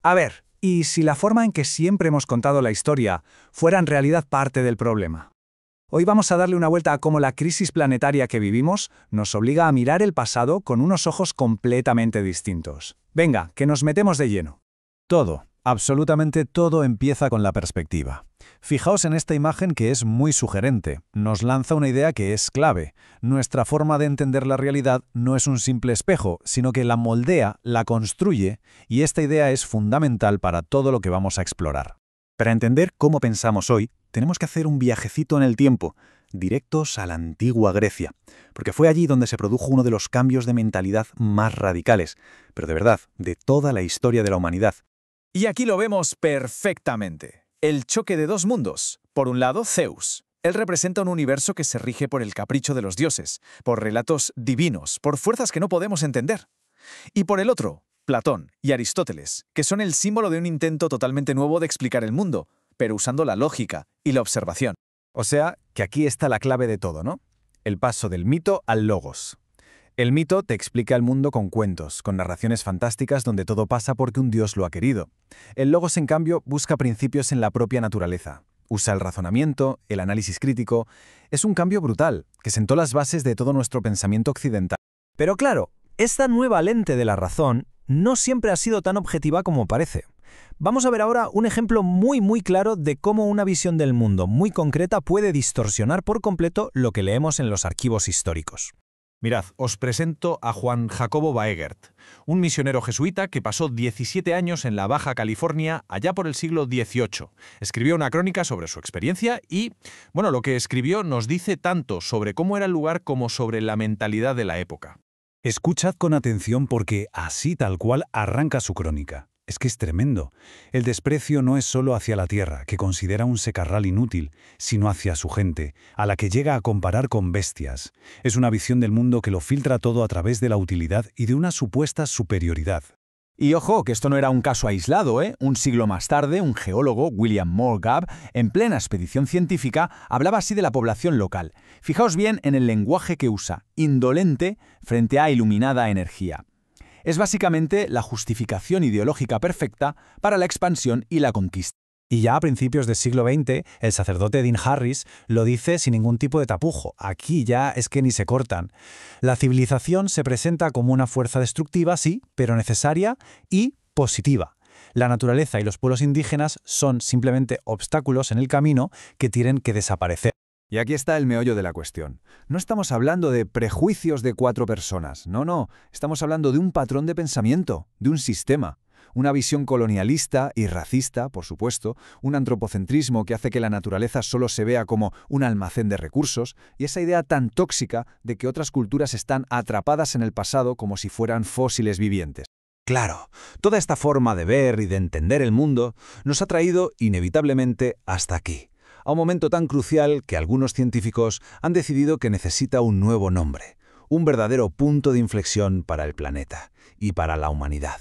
A ver, ¿y si la forma en que siempre hemos contado la historia fuera en realidad parte del problema? Hoy vamos a darle una vuelta a cómo la crisis planetaria que vivimos nos obliga a mirar el pasado con unos ojos completamente distintos. Venga, que nos metemos de lleno. Todo, absolutamente todo empieza con la perspectiva. Fijaos en esta imagen que es muy sugerente. Nos lanza una idea que es clave. Nuestra forma de entender la realidad no es un simple espejo, sino que la moldea, la construye, y esta idea es fundamental para todo lo que vamos a explorar. Para entender cómo pensamos hoy, tenemos que hacer un viajecito en el tiempo, directos a la antigua Grecia, porque fue allí donde se produjo uno de los cambios de mentalidad más radicales, pero de verdad, de toda la historia de la humanidad. Y aquí lo vemos perfectamente. El choque de dos mundos. Por un lado, Zeus. Él representa un universo que se rige por el capricho de los dioses, por relatos divinos, por fuerzas que no podemos entender. Y por el otro, Platón y Aristóteles, que son el símbolo de un intento totalmente nuevo de explicar el mundo, pero usando la lógica y la observación. O sea, que aquí está la clave de todo, ¿no? El paso del mito al logos. El mito te explica el mundo con cuentos, con narraciones fantásticas donde todo pasa porque un dios lo ha querido. El logos, en cambio, busca principios en la propia naturaleza. Usa el razonamiento, el análisis crítico. Es un cambio brutal, que sentó las bases de todo nuestro pensamiento occidental. Pero claro, esta nueva lente de la razón no siempre ha sido tan objetiva como parece. Vamos a ver ahora un ejemplo muy claro de cómo una visión del mundo muy concreta puede distorsionar por completo lo que leemos en los archivos históricos. Mirad, os presento a Juan Jacobo Baegert, un misionero jesuita que pasó 17 años en la Baja California allá por el siglo XVIII. Escribió una crónica sobre su experiencia y, bueno, lo que escribió nos dice tanto sobre cómo era el lugar como sobre la mentalidad de la época. Escuchad con atención porque así tal cual arranca su crónica. Es que es tremendo. El desprecio no es solo hacia la tierra, que considera un secarral inútil, sino hacia su gente, a la que llega a comparar con bestias. Es una visión del mundo que lo filtra todo a través de la utilidad y de una supuesta superioridad. Y ojo, que esto no era un caso aislado, ¿eh? Un siglo más tarde, un geólogo, William Moore Gabb, en plena expedición científica, hablaba así de la población local. Fijaos bien en el lenguaje que usa, indolente frente a iluminada energía. Es básicamente la justificación ideológica perfecta para la expansión y la conquista. Y ya a principios del siglo XX, el sacerdote Dean Harris lo dice sin ningún tipo de tapujo. Aquí ya es que ni se cortan. La civilización se presenta como una fuerza destructiva, sí, pero necesaria y positiva. La naturaleza y los pueblos indígenas son simplemente obstáculos en el camino que tienen que desaparecer. Y aquí está el meollo de la cuestión. No estamos hablando de prejuicios de 4 personas, no. Estamos hablando de un patrón de pensamiento, de un sistema. Una visión colonialista y racista, por supuesto, un antropocentrismo que hace que la naturaleza solo se vea como un almacén de recursos, y esa idea tan tóxica de que otras culturas están atrapadas en el pasado como si fueran fósiles vivientes. Claro, toda esta forma de ver y de entender el mundo nos ha traído inevitablemente hasta aquí, a un momento tan crucial que algunos científicos han decidido que necesita un nuevo nombre, un verdadero punto de inflexión para el planeta y para la humanidad.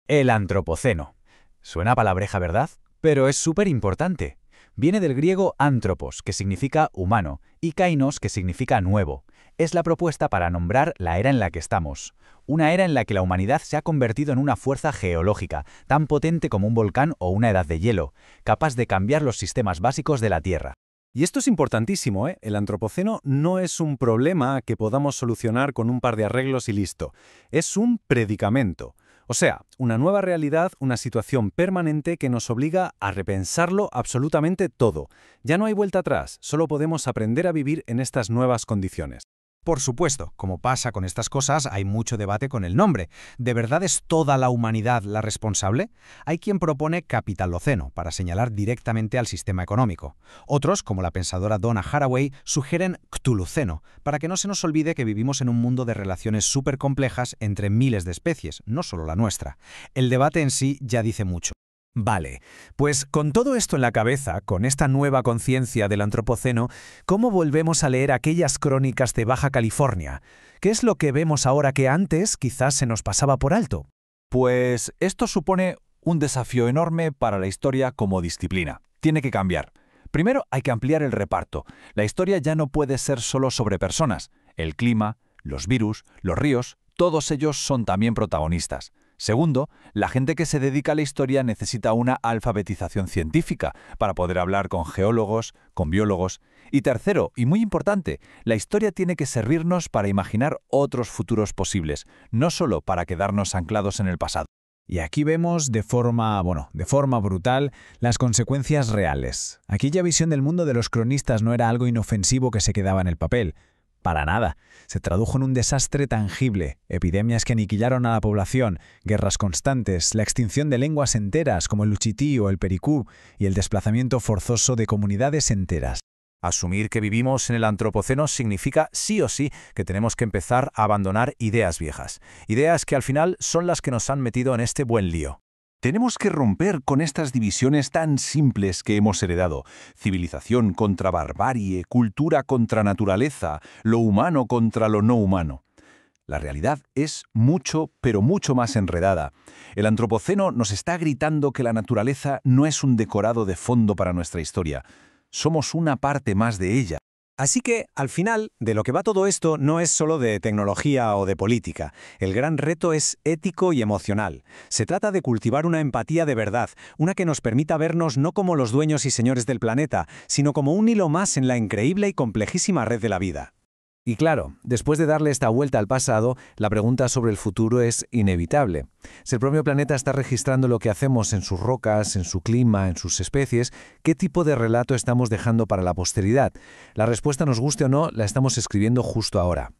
El Antropoceno. Suena palabreja, ¿verdad? Pero es súper importante. Viene del griego antropos, que significa humano, y kainos, que significa nuevo. Es la propuesta para nombrar la era en la que estamos. Una era en la que la humanidad se ha convertido en una fuerza geológica, tan potente como un volcán o una edad de hielo, capaz de cambiar los sistemas básicos de la Tierra. Y esto es importantísimo, ¿eh? El antropoceno no es un problema que podamos solucionar con un par de arreglos y listo. Es un predicamento. O sea, una nueva realidad, una situación permanente que nos obliga a repensarlo absolutamente todo. Ya no hay vuelta atrás, solo podemos aprender a vivir en estas nuevas condiciones. Por supuesto, como pasa con estas cosas, hay mucho debate con el nombre. ¿De verdad es toda la humanidad la responsable? Hay quien propone capitaloceno para señalar directamente al sistema económico. Otros, como la pensadora Donna Haraway, sugieren cthulhuceno, para que no se nos olvide que vivimos en un mundo de relaciones súper complejas entre miles de especies, no solo la nuestra. El debate en sí ya dice mucho. Vale, pues con todo esto en la cabeza, con esta nueva conciencia del antropoceno, ¿cómo volvemos a leer aquellas crónicas de Baja California? ¿Qué es lo que vemos ahora que antes quizás se nos pasaba por alto? Pues esto supone un desafío enorme para la historia como disciplina. Tiene que cambiar. Primero hay que ampliar el reparto. La historia ya no puede ser solo sobre personas. El clima, los virus, los ríos, todos ellos son también protagonistas. Segundo, la gente que se dedica a la historia necesita una alfabetización científica para poder hablar con geólogos, con biólogos. Y tercero, y muy importante, la historia tiene que servirnos para imaginar otros futuros posibles, no solo para quedarnos anclados en el pasado. Y aquí vemos de forma brutal las consecuencias reales. Aquella visión del mundo de los cronistas no era algo inofensivo que se quedaba en el papel. Para nada. Se tradujo en un desastre tangible, epidemias que aniquilaron a la población, guerras constantes, la extinción de lenguas enteras como el uchití o el pericú y el desplazamiento forzoso de comunidades enteras. Asumir que vivimos en el Antropoceno significa sí o sí que tenemos que empezar a abandonar ideas viejas, ideas que al final son las que nos han metido en este buen lío. Tenemos que romper con estas divisiones tan simples que hemos heredado: civilización contra barbarie, cultura contra naturaleza, lo humano contra lo no humano. La realidad es mucho, pero mucho más enredada. El Antropoceno nos está gritando que la naturaleza no es un decorado de fondo para nuestra historia. Somos una parte más de ella. Así que, al final, de lo que va todo esto no es solo de tecnología o de política. El gran reto es ético y emocional. Se trata de cultivar una empatía de verdad, una que nos permita vernos no como los dueños y señores del planeta, sino como un hilo más en la increíble y complejísima red de la vida. Y claro, después de darle esta vuelta al pasado, la pregunta sobre el futuro es inevitable. Si el propio planeta está registrando lo que hacemos en sus rocas, en su clima, en sus especies, ¿qué tipo de relato estamos dejando para la posteridad? La respuesta, nos guste o no, la estamos escribiendo justo ahora.